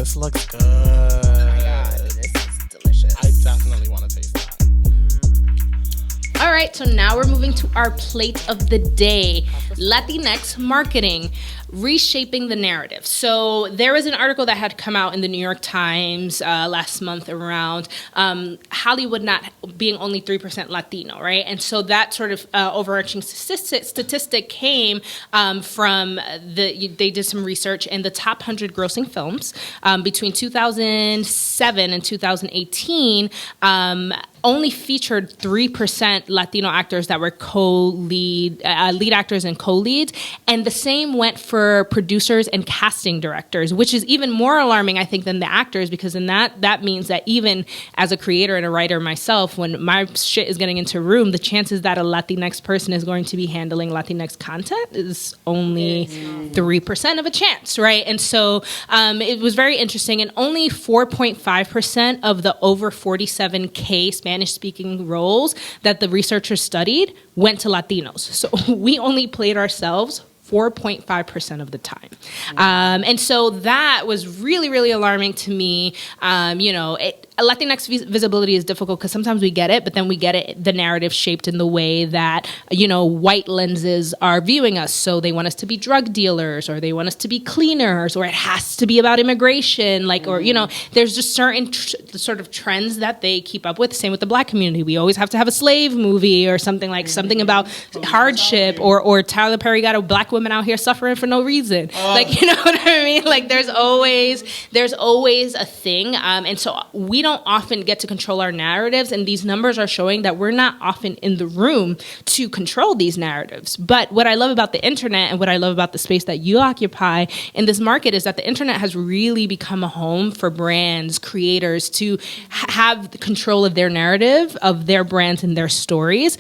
this looks good. Oh my God, this is delicious. I definitely want to taste that. All right, so now we're moving to our plate of the day, Latinx marketing, reshaping the narrative. So there was an article that had come out in the New York Times last month around Hollywood not being only 3% Latino, right? And so that sort of overarching statistic came from they did some research, and the top 100 grossing films between 2007 and 2018 only featured 3% Latino actors that were lead actors and co-leads, and the same went for producers and casting directors, which is even more alarming, I think, than the actors, because then that means that even as a creator and a writer myself, when my shit is getting into a room, the chances that a Latinx person is going to be handling Latinx content is only 3% of a chance, right? And so it was very interesting, and only 4.5% of the over 47K Spanish-speaking roles that the researchers studied went to Latinos. So we only played ourselves 4.5% of the time. And so that was really, really alarming to me. Latinx visibility is difficult because sometimes we get it, but then we get it, the narrative shaped in the way that, white lenses are viewing us. So they want us to be drug dealers, or they want us to be cleaners, or it has to be about immigration, there's just certain sort of trends that they keep up with. Same with the Black community. We always have to have a slave movie or something something about hardship, or Tyler Perry got a Black woman out here suffering for no reason. You know what I mean? There's always a thing. And so we don't often get to control our narratives, and these numbers are showing that we're not often in the room to control these narratives. But what I love about the internet, and what I love about the space that you occupy in this market, is that the internet has really become a home for brands, creators to have the control of their narrative, of their brands and their stories,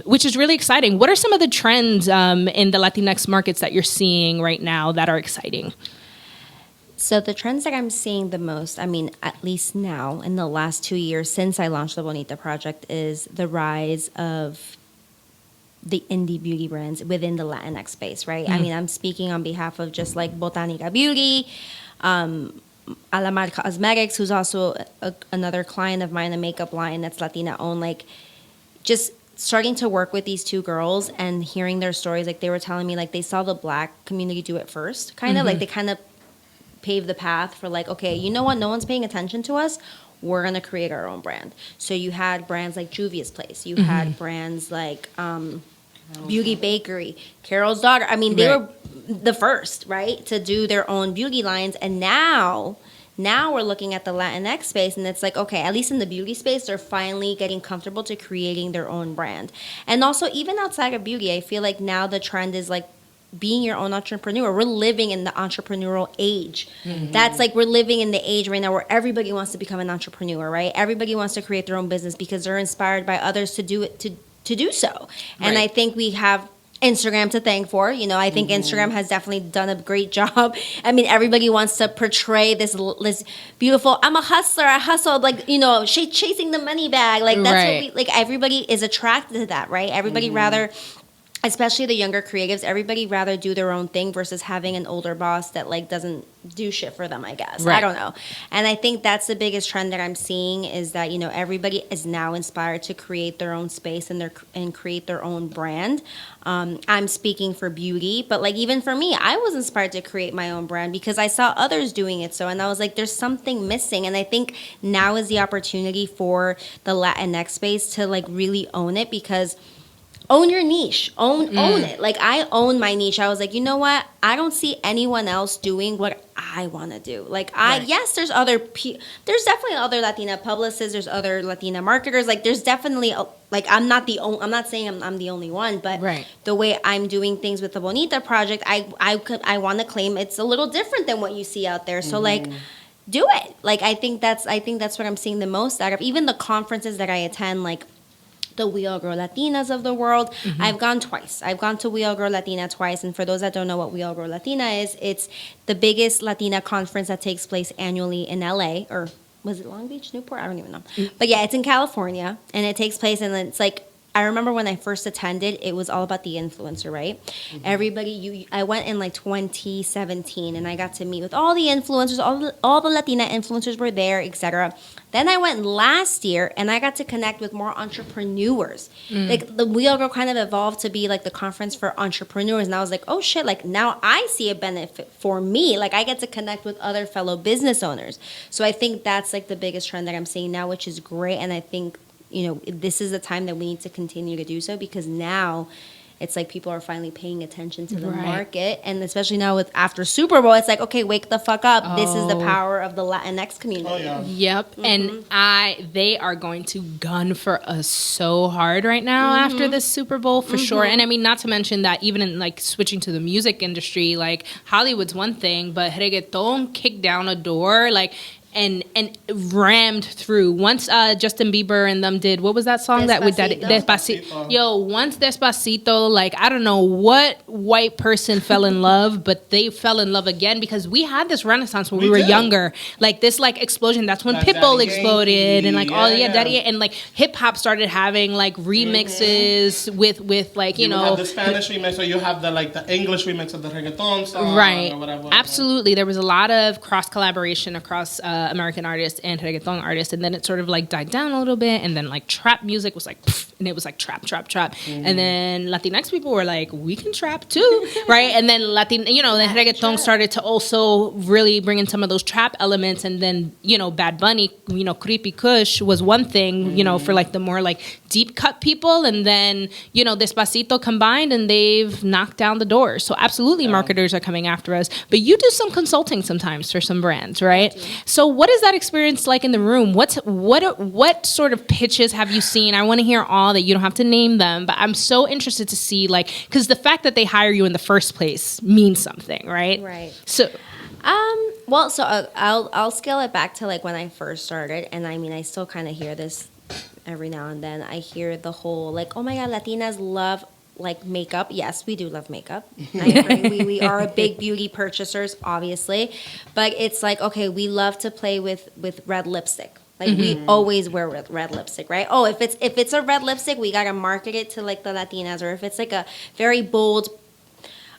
which is really exciting. What are some of the trends in the Latinx markets that you're seeing right now that are exciting? So the trends that I'm seeing the most, at least now in the last 2 years since I launched the Bonita Project, is the rise of the indie beauty brands within the Latinx space, right? Mm-hmm. I'm speaking on behalf of just like Botanica Beauty, Alamar Cosmetics, who's also another client of mine, a makeup line that's Latina owned, just starting to work with these two girls and hearing their stories. They were telling me they saw the Black community do it first, kind of they kind of paved the path for okay, you know what, no one's paying attention to us, we're going to create our own brand. So you had brands like Juvia's Place, you had brands like Beauty Bakery, Carol's Daughter. They were the first, right, to do their own beauty lines. And now we're looking at the Latinx space, and it's okay, at least in the beauty space, they're finally getting comfortable to creating their own brand. And also, even outside of beauty, I feel now the trend is being your own entrepreneur. We're living in the entrepreneurial age. Mm-hmm. That's we're living in the age right now where everybody wants to become an entrepreneur, right? Everybody wants to create their own business because they're inspired by others to do it, to do so. And I think we have Instagram to thank for. I think Instagram has definitely done a great job. Everybody wants to portray this beautiful, I'm a hustler, I hustled, chasing the money bag. That's what everybody is attracted to that, right? Everybody rather, especially the younger creatives, everybody rather do their own thing versus having an older boss that doesn't do shit for them, I guess. Right. I don't know. And I think that's the biggest trend that I'm seeing, is that, everybody is now inspired to create their own space and create their own brand. I'm speaking for beauty, but even for me, I was inspired to create my own brand because I saw others doing it. And I was there's something missing. And I think now is the opportunity for the Latinx space to really own it, because own your niche. Own it. I own my niche. I was you know what? I don't see anyone else doing what I want to do. Yes, there's definitely other Latina publicists. There's other Latina marketers. There's definitely, I'm not saying I'm the only one, but the way I'm doing things with the Bonita Project, I want to claim it's a little different than what you see out there. So do it. I think that's what I'm seeing the most out of. Even the conferences that I attend, the We All Grow Latinas of the world. Mm-hmm. I've gone twice. I've gone to We All Grow Latina twice. And for those that don't know what We All Grow Latina is, it's the biggest Latina conference that takes place annually in LA, or was it Long Beach, Newport? I don't even know. Mm-hmm. But yeah, it's in California, and it takes place, and it's I remember when I first attended, it was all about the influencer, right? I went in like 2017, and I got to meet with all the influencers, all the Latina influencers were there, etc. Then I went last year, and I got to connect with more entrepreneurs. Like the Wheel Girl kind of evolved to be like the conference for entrepreneurs, and I was like, oh shit, like now I see a benefit for me. Like I get to connect with other fellow business owners. So I think that's like the biggest trend that I'm seeing now, which is great. And I think, this is the time that we need to continue to do so, because now it's like people are finally paying attention to the market. And especially now with after Super Bowl, it's like, okay, wake the fuck up. This is the power of the Latinx community. Oh, yeah. Yep. And they are going to gun for us so hard right now after this Super Bowl for sure. And I mean, not to mention that even in like switching to the music industry, like Hollywood's one thing, but reggaeton kicked down a door, like, and rammed through. Once Justin Bieber and them did, what was that song that with that Despacito? Yo, once Despacito, like I don't know what white person fell in love, but they fell in love again, because we had this renaissance when we were younger, like this like explosion. That's when Pitbull exploded, and like Daddy, and like hip hop started having like remixes with like you know have the Spanish remix, or you have the English remix of the reggaeton song, right? Or whatever. Absolutely, there was a lot of cross collaboration across American artists and reggaeton artists, and then it sort of like died down a little bit, and then like trap music was like pff, and it was like trap, and then Latinx people were like, we can trap too, right? And then the reggaeton started to also really bring in some of those trap elements, and then Bad Bunny, Creepy Kush was one thing, for like the more like deep cut people, and then Despacito combined, and they've knocked down the doors. So absolutely, marketers are coming after us, but you do some consulting sometimes for some brands, right? So what is that experience like in the room? What sort of pitches have you seen? I want to hear all that. You don't have to name them, but I'm so interested to see, like, because the fact that they hire you in the first place means something, right? Right. So, I'll scale it back to like when I first started, and I mean, I still kind of hear this every now and then. I hear the whole like, oh my God, Latinas love like makeup. Yes, we do love makeup. I agree. we are big beauty purchasers, obviously, but it's like, okay, we love to play with red lipstick. Like we always wear red lipstick, right? Oh, if it's a red lipstick, we gotta market it to like the Latinas, or if it's like a very bold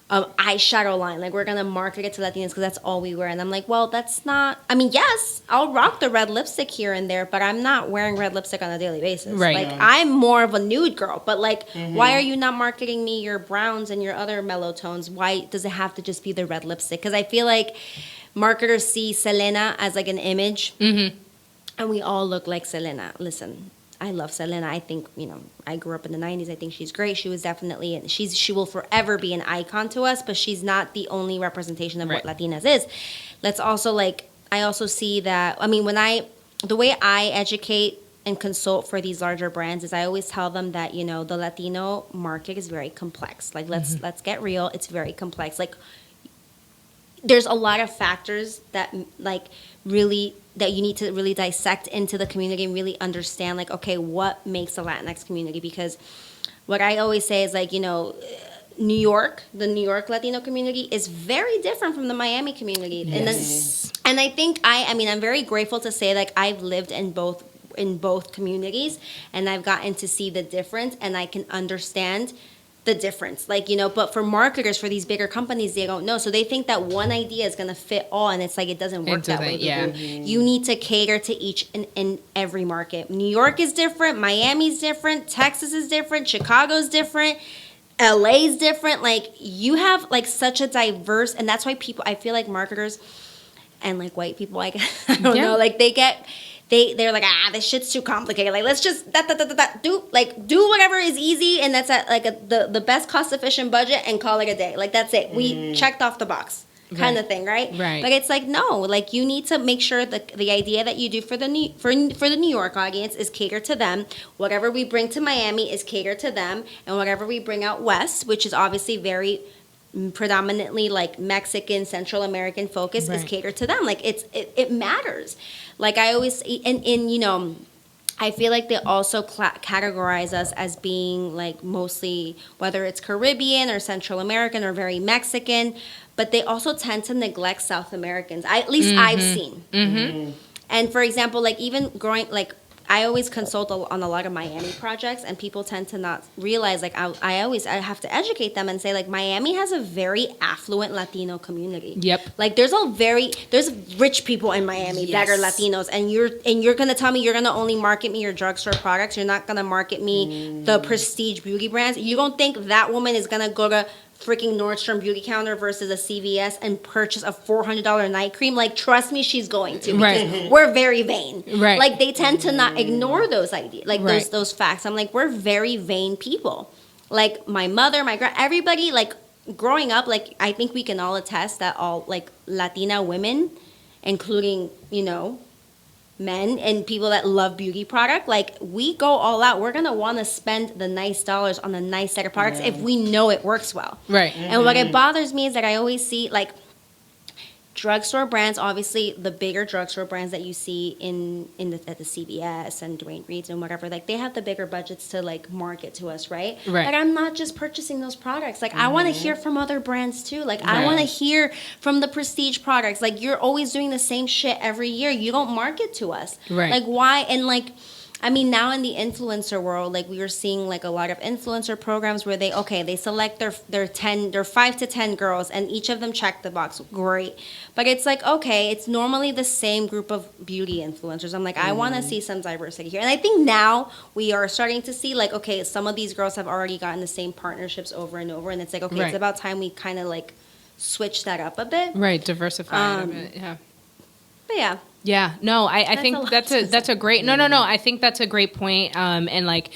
eyeshadow line, like we're gonna market it to Latinas because that's all we wear. And I'm like, well, that's not. I mean, yes, I'll rock the red lipstick here and there, but I'm not wearing red lipstick on a daily basis. Right. Like I'm more of a nude girl. But like, why are you not marketing me your browns and your other mellow tones? Why does it have to just be the red lipstick? Because I feel like marketers see Selena as like an image, and we all look like Selena. Listen, I love Selena. I think, I grew up in the 90s. I think she's great. She was definitely, she will forever be an icon to us, but she's not the only representation of what Latinas is. Let's also I also see that, I mean, the way I educate and consult for these larger brands is I always tell them that, the Latino market is very complex. Like, let's get real. It's very complex. Like, there's a lot of factors that that you need to really dissect into the community and really understand, like, okay, what makes the Latinx community? Because what I always say is, like, the New York Latino community is very different from the Miami community. Yes. And I think I'm very grateful to say, like, I've lived in both communities, and I've gotten to see the difference, and I can understand the difference, like, but for marketers, for these bigger companies, they don't know, so they think that one idea is going to fit all, and it's like it doesn't work that way. You need to cater to each and every market. New York is different, Miami's different, Texas is different, Chicago's different, LA's different. Like, you have like such a diverse, and that's why I feel like marketers and like white people, like I don't know, like they're like, this shit's too complicated. Like, let's just do whatever is easy, and that's at like the best cost efficient budget, and call it a day. Like, that's it. We checked off the box, kind of thing, right? Right. But it's like, no, like, you need to make sure that the idea that you do for the New York audience is cater to them. Whatever we bring to Miami is cater to them, and whatever we bring out west, which is obviously very predominantly like Mexican, Central American focus, is catered to them. Like, it matters. Like, I always, and I feel like they also categorize us as being like mostly, whether it's Caribbean or Central American or very Mexican, but they also tend to neglect South Americans. At least I've seen. And for example, like, even growing, like, I always consult on a lot of Miami projects, and people tend to not realize, like, I have to educate them and say, like, Miami has a very affluent Latino community. Yep. Like, there's rich people in Miami that are Latinos, and you're gonna tell me you're gonna only market me your drugstore products. You're not gonna market me the prestige beauty brands. You don't think that woman is gonna go to freaking Nordstrom beauty counter versus a CVS and purchase a $400 night cream? Like, trust me, she's going to, because we're very vain. Right. Like, they tend to not ignore those ideas, like Right. those facts. I'm like, we're very vain people. Like, my mother, my everybody, like, growing up, like, I think we can all attest that all, like, Latina women, including, you know, men and people that love beauty product, like, we go all out. We're gonna want to spend the nice dollars on a nice set of products if we know it works well. Right. And what it bothers me is that I always see, like, drugstore brands, obviously the bigger drugstore brands that you see at the CVS and Dwayne Reed's and whatever, like, they have the bigger budgets to, like, market to us, right? Right. Like, I'm not just purchasing those products. Like, I want to hear from other brands too. Like, I want to hear from the prestige products. Like, you're always doing the same shit every year. You don't market to us. Right. Like, why? And, like, I mean, now in the influencer world, like, we are seeing, like, a lot of influencer programs where they select their 5 to 10 girls, and each of them check the box. Great. But it's like, okay, it's normally the same group of beauty influencers. I'm like, I want to see some diversity here. And I think now we are starting to see, like, okay, some of these girls have already gotten the same partnerships over and over, and it's like, okay, Right. it's about time we kind of, like, switch that up a bit. Right. Diversify. Yeah. But yeah. Yeah, no, I That's a think lot that's a great no. I think that's a great point. And like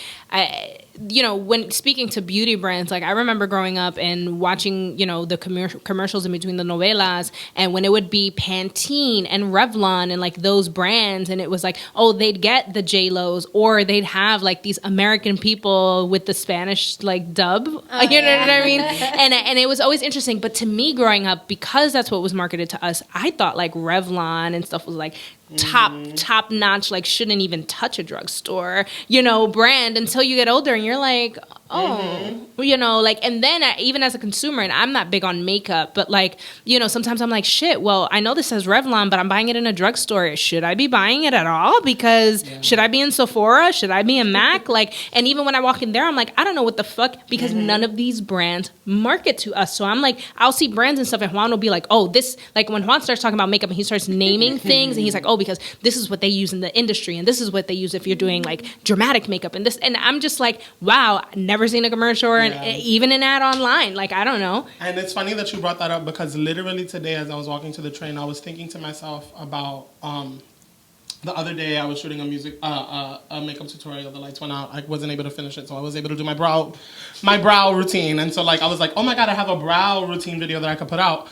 when speaking to beauty brands, like, I remember growing up and watching, you know, the commercials in between the novelas, and when it would be Pantene and Revlon and, like, those brands, and it was like, oh, they'd get the J-Los, or they'd have, like, these American people with the Spanish, like, dub, you know what I mean? And it was always interesting. But to me, growing up, because that's what was marketed to us, I thought, like, Revlon and stuff was, like, top notch, like, shouldn't even touch a drugstore, you know, brand, until you get older and you're like, oh, you know, like, and then even as a consumer, and I'm not big on makeup, but, like, you know, sometimes I'm like, shit, well, I know this says Revlon, but I'm buying it in a drugstore. Should I be buying it at all? Because should I be in Sephora? Should I be in MAC? Like, and even when I walk in there, I'm like, I don't know what the fuck, because none of these brands market to us. So I'm like, I'll see brands and stuff, and Juan will be like, oh, this, like, when Juan starts talking about makeup and he starts naming things, and he's like, oh, because this is what they use in the industry, and this is what they use if you're doing, like, dramatic makeup, and this, and I'm just like, wow, never seen a commercial, and even an ad online. Like, I don't know. And it's funny that you brought that up, because literally today, as I was walking to the train, I was thinking to myself about the other day I was shooting a makeup tutorial. The lights went out. I wasn't able to finish it, so I was able to do my brow routine. And so, like, I was like, oh my god, I have a brow routine video that I could put out.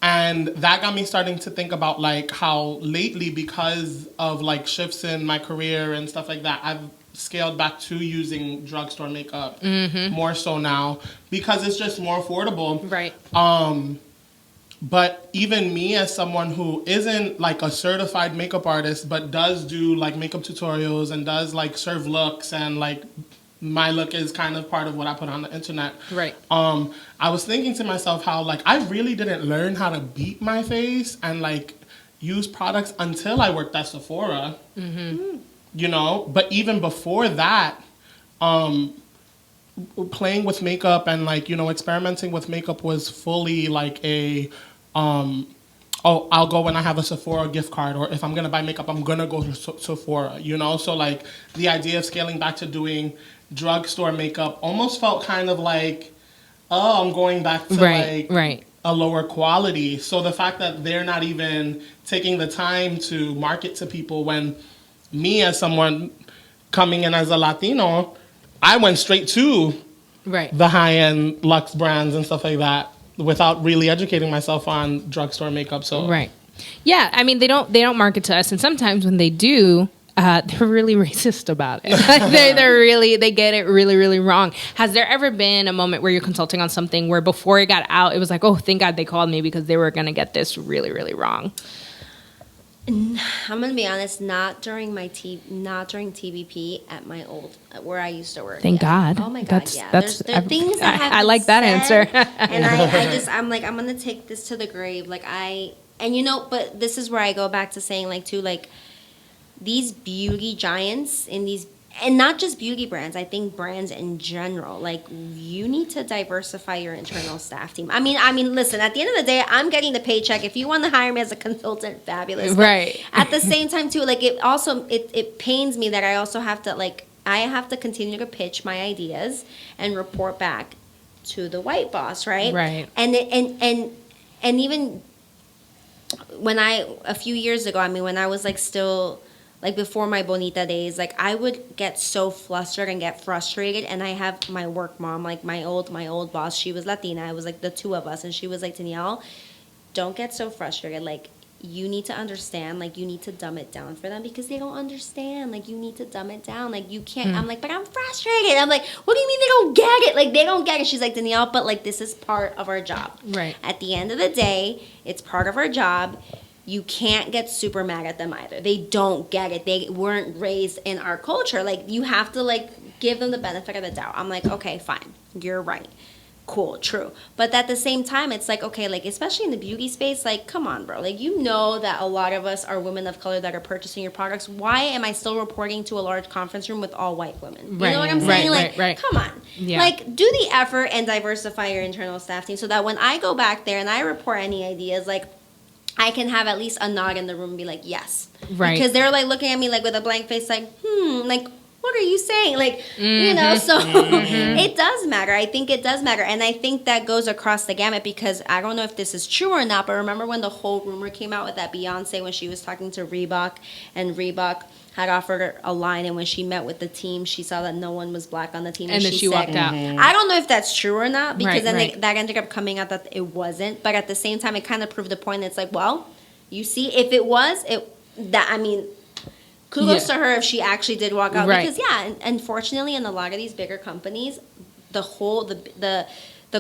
And that got me starting to think about, like, how lately, because of, like, shifts in my career and stuff like that, I've scaled back to using drugstore makeup more so now, because it's just more affordable. Right. But even me, as someone who isn't, like, a certified makeup artist, but does do, like, makeup tutorials and does, like, serve looks, and, like, my look is kind of part of what I put on the internet. Right. I was thinking to myself how, like, I really didn't learn how to beat my face and, like, use products until I worked at Sephora. You know? But even before that, playing with makeup and, like, you know, experimenting with makeup was fully like a, I'll go when I have a Sephora gift card, or if I'm going to buy makeup, I'm going to go to Sephora, you know? So, like, the idea of scaling back to doing drugstore makeup almost felt kind of like, oh, I'm going back to, a lower quality. So the fact that they're not even taking the time to market to people, when me, as someone coming in as a Latino, I went straight to the high-end luxe brands and stuff like that without really educating myself on drugstore makeup. So yeah, I mean, they don't market to us, and sometimes when they do, they're really racist about it. They get it really, really wrong. Has there ever been a moment where you're consulting on something where before it got out, it was like, oh, thank God they called me because they were going to get this really, really wrong? I'm gonna be honest. Not during TVP at my old where I used to work. Thank God. Oh my God. There are things that have I like that answer. And I'm like, I'm gonna take this to the grave. Like, but this is where I go back to saying, like, too, like, these beauty giants in these, and not just beauty brands, I think brands in general, like, you need to diversify your internal staff team. I mean, listen, at the end of the day, I'm getting the paycheck. If you want to hire me as a consultant, fabulous. Right. But at the same time, too, like, it pains me that I also have to, like, I have to continue to pitch my ideas and report back to the white boss, right? Right. And even when a few years ago, I mean, when I was, like, still, like, before my Bonita days, like, I would get so flustered and get frustrated. And I have my work mom, like, my old boss, she was Latina. It was, like, the two of us. And she was like, Danielle, don't get so frustrated. Like, you need to understand, like, you need to dumb it down for them because they don't understand. Like, you need to dumb it down. Like, you can't. I'm like, but I'm frustrated. I'm like, what do you mean they don't get it? Like, they don't get it. She's like, Danielle, but, like, this is part of our job. Right. At the end of the day, it's part of our job. You can't get super mad at them either. They don't get it. They weren't raised in our culture. Like, you have to, like, give them the benefit of the doubt. I'm like, okay, fine. You're right. Cool, true. But at the same time, it's like, okay, like, especially in the beauty space, like, come on, bro. Like, you know that a lot of us are women of color that are purchasing your products. Why am I still reporting to a large conference room with all white women? You know what I'm saying? Right. Come on. Yeah. Like, do the effort and diversify your internal staff team so that when I go back there and I report any ideas, like, I can have at least a nod in the room and be like, yes. Right. Because they're, like, looking at me, like, with a blank face, like, like, what are you saying? Like, you know, so it does matter. I think it does matter. And I think that goes across the gamut because I don't know if this is true or not, but remember when the whole rumor came out with that Beyonce when she was talking to Reebok and Reebok had offered her a line, and when she met with the team, she saw that no one was black on the team. And then she walked out. I don't know if that's true or not, because Right. that ended up coming out that it wasn't. But at the same time, it kind of proved the point. It's like, well, you see, if it was, kudos to her if she actually did walk out. Right. Because, and unfortunately, in a lot of these bigger companies, the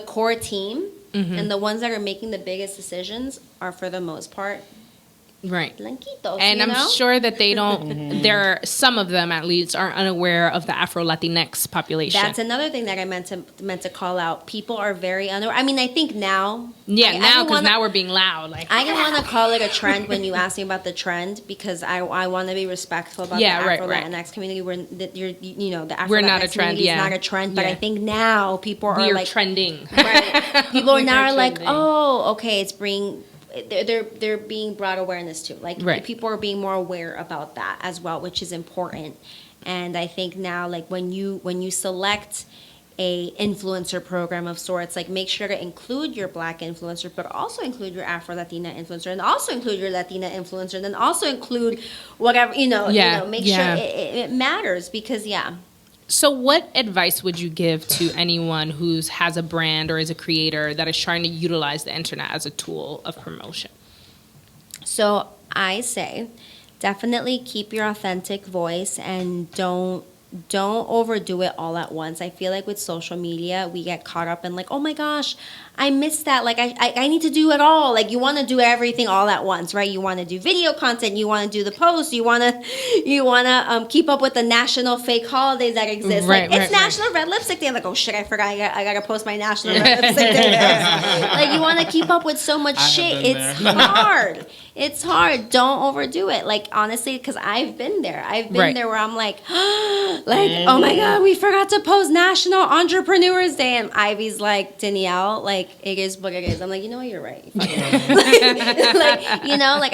core team and the ones that are making the biggest decisions are, for the most part, Right. blanquitos, And I'm sure that they don't, some of them at least are unaware of the Afro-Latinx population. That's another thing that I meant to call out. People are very unaware. I mean, I think now. Yeah, now, because now we're being loud. Like, I didn't want to call it a trend when you asked me about the trend, because I want to be respectful about the Afro-Latinx community. The Afro-Latinx community is not a trend, but I think now people are like trending. Right. People are now like, trending. oh, okay, they're being brought awareness to. Like, people are being more aware about that as well, which is important. And I think now, like, when you select a influencer program of sorts, like, make sure to include your black influencer, but also include your Afro-Latina influencer, and also include your Latina influencer, and then also include whatever, make sure it matters, because, So what advice would you give to anyone who has a brand or is a creator that is trying to utilize the internet as a tool of promotion? So I say definitely keep your authentic voice and don't overdo it all at once. I feel like with social media, we get caught up in, like, oh my gosh, I missed that. Like, I need to do it all. Like, you want to do everything all at once, right? You want to do video content. You want to do the posts. You want to keep up with the national fake holidays that exist. It's National Red Lipstick Day. I'm like, oh shit, I forgot. I got to post my National Red Lipstick Day. Like, you want to keep up with so much shit. It's hard. It's hard. Don't overdo it. Like, honestly, because I've been there. I've been there where I'm like, oh my God, we forgot to post National Entrepreneurs Day. And Ivy's like, Danielle, like, it is what it is. I'm like, you're right.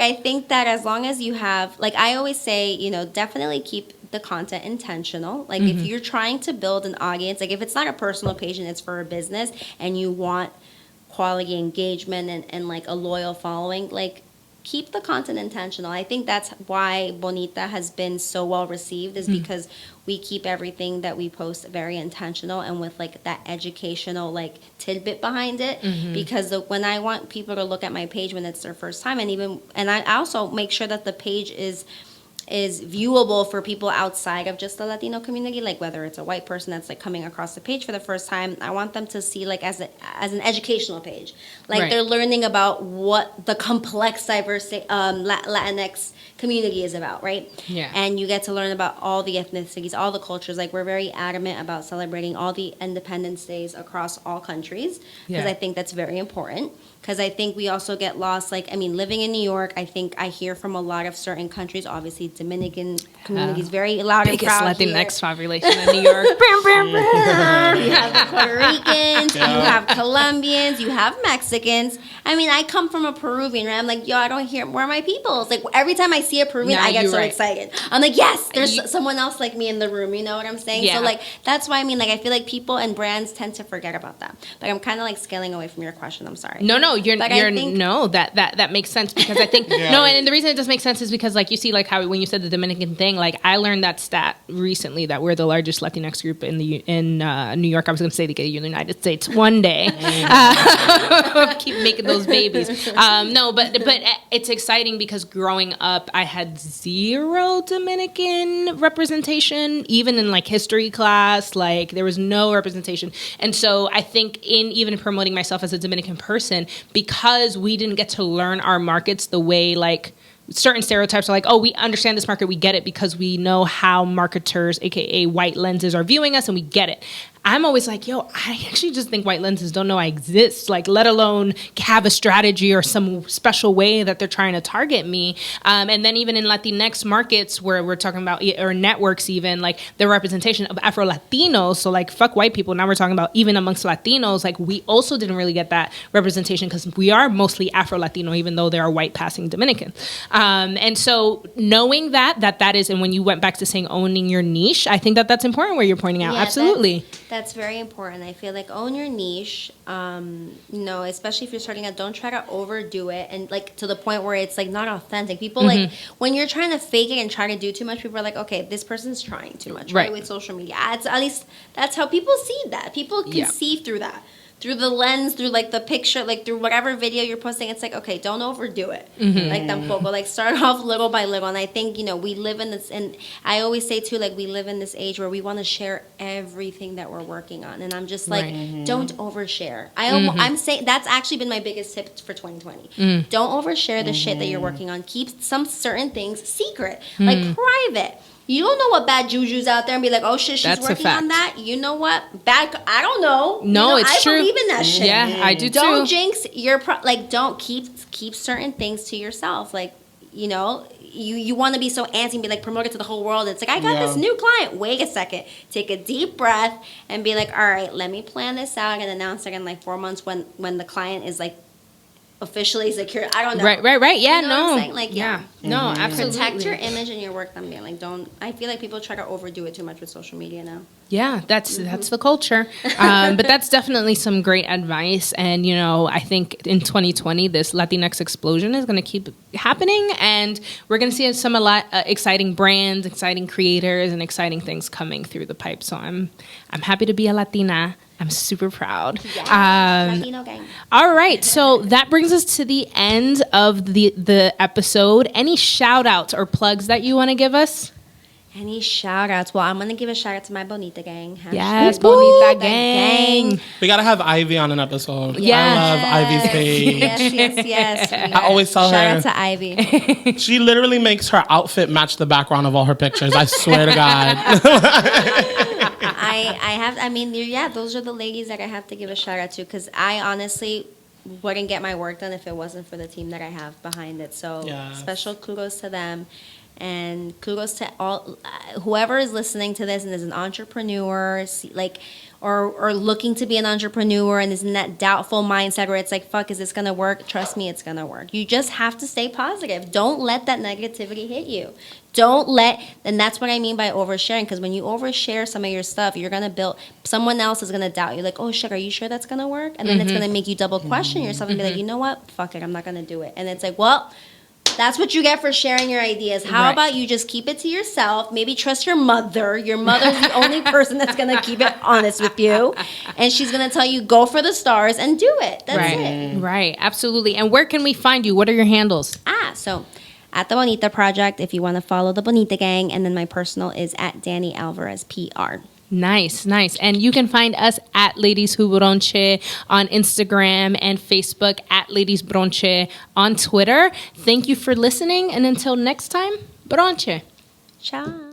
I think that as long as you have, like, I always say, definitely keep the content intentional. Like, if you're trying to build an audience, like, if it's not a personal page and it's for a business and you want quality engagement and like a loyal following, like, keep the content intentional. I think that's why Bonita has been so well received, is because we keep everything that we post very intentional and with, like, that educational, like, tidbit behind it. Because when I want people to look at my page when it's their first time, and I also make sure that the page is viewable for people outside of just the Latino community, like whether it's a white person that's, like, coming across the page for the first time. I want them to see, like, as an educational page, like they're learning about what the complex diverse Latinx community is about, right? Yeah. And you get to learn about all the ethnicities, all the cultures. Like, we're very adamant about celebrating all the Independence Days across all countries, because I think that's very important. Because I think we also get lost, like, living in New York, I think I hear from a lot of certain countries, obviously Dominican community is very loud and Biggest proud Latinx here. population in New York. You have the Puerto Ricans, you have Colombians, you have Mexicans. I mean, I come from a Peruvian, right? I'm like, yo, I don't hear, where are my people? It's like, every time I see a Peruvian, Nah, I get you're so right. excited. I'm like, yes, there's someone else like me in the room, you know what I'm saying? Yeah. So, like, that's why, I mean, like, I feel like people and brands tend to forget about that. Like, I'm kind of, like, scaling away from your question, I'm sorry. No, But I think- that makes sense because I think no, and the reason it does make sense is because like you see like how when you said the Dominican thing, like I learned that stat recently that we're the largest Latinx group in New York. I was going to say the United States one day. Keep making those babies. No, but it's exciting because growing up, I had zero Dominican representation, even in like history class. Like there was no representation, and so I think in even promoting myself as a Dominican person, because we didn't get to learn our markets the way like certain stereotypes are like, oh, we understand this market, we get it because we know how marketers, aka white lenses, are viewing us and we get it. I'm always like, yo, I actually just think white lenses don't know I exist, like let alone have a strategy or some special way that they're trying to target me. And then even in Latinx markets where we're talking about, or networks even, like the representation of Afro-Latinos, so like fuck white people, now we're talking about even amongst Latinos, like we also didn't really get that representation because we are mostly Afro-Latino, even though they are white passing Dominican. And so knowing that is, and when you went back to saying owning your niche, I think that's important where you're pointing out. Yeah, absolutely. That's very important. I feel like own your niche, especially if you're starting out, don't try to overdo it and like to the point where it's like not authentic. People like when you're trying to fake it and try to do too much, people are like, okay, this person's trying too much, right? With social media. At least that's how people see that. People can see through that. Through the lens, through like the picture, like through whatever video you're posting, it's like, okay, don't overdo it. Like tampoco, like start off little by little. And I think, we live in this, and I always say too, like we live in this age where we want to share everything that we're working on. And I'm just like, don't overshare. I'm saying that's actually been my biggest tip for 2020. Don't overshare the shit that you're working on. Keep some certain things secret, like private. You don't know what bad juju's out there and be like, oh shit, she's That's working on that. You know what? I don't know. No, it's I true. believe in that shit. Yeah, I do Don't too. jinx your don't keep certain things to yourself. Like, you want to be so antsy and be like promote it to the whole world. It's like, I got this new client. Wait a second. Take a deep breath and be like, all right, let me plan this out and announce it in like 4 months when the client is like officially secure. I don't know. Right. Yeah, You know what I'm no. saying? Like, yeah. No, absolutely. Protect your image and your work. I feel like people try to overdo it too much with social media now. Yeah, that's the culture. But that's definitely some great advice. And, I think in 2020, this Latinx explosion is going to keep happening. And we're going to see some exciting brands, exciting creators, and exciting things coming through the pipe. So I'm happy to be a Latina. I'm super proud. Latino gang. All right, so that brings us to the end of the episode. Any shout outs or plugs that you want to give us? Any shout outs? Well, I'm going to give a shout out to my Bonita gang. Yes, Hashtag Bonita gang. We gotta have Ivy on an episode. Yes. I love Ivy's page. Yes. I always tell Shout her. out to Ivy. She literally makes her outfit match the background of all her pictures. I swear to God. Those are the ladies that I have to give a shout out to because I honestly wouldn't get my work done if it wasn't for the team that I have behind it. So special kudos to them. And kudos to all whoever is listening to this and is an entrepreneur, or looking to be an entrepreneur and is in that doubtful mindset where it's like, fuck, is this gonna work? Trust me, it's gonna work. You just have to stay positive. Don't let that negativity hit you. And that's what I mean by oversharing, because when you overshare some of your stuff, you're gonna someone else is gonna doubt you, like, oh shit, are you sure that's gonna work? And then it's gonna make you double question yourself and be like, you know what? Fuck it, I'm not gonna do it. And it's like, well, that's what you get for sharing your ideas. How about you just keep it to yourself? Maybe trust your mother. Your mother's the only person that's going to keep it honest with you. And she's going to tell you, go for the stars and do it. That's it. Right, absolutely. And where can we find you? What are your handles? So at The Bonita Project, if you want to follow The Bonita Gang. And then my personal is at Danielle Alvarez, PR. Nice. And you can find us at Ladies Who Bronche on Instagram and Facebook, at Ladies Bronche on Twitter. Thank you for listening. And until next time, Bronche. Ciao.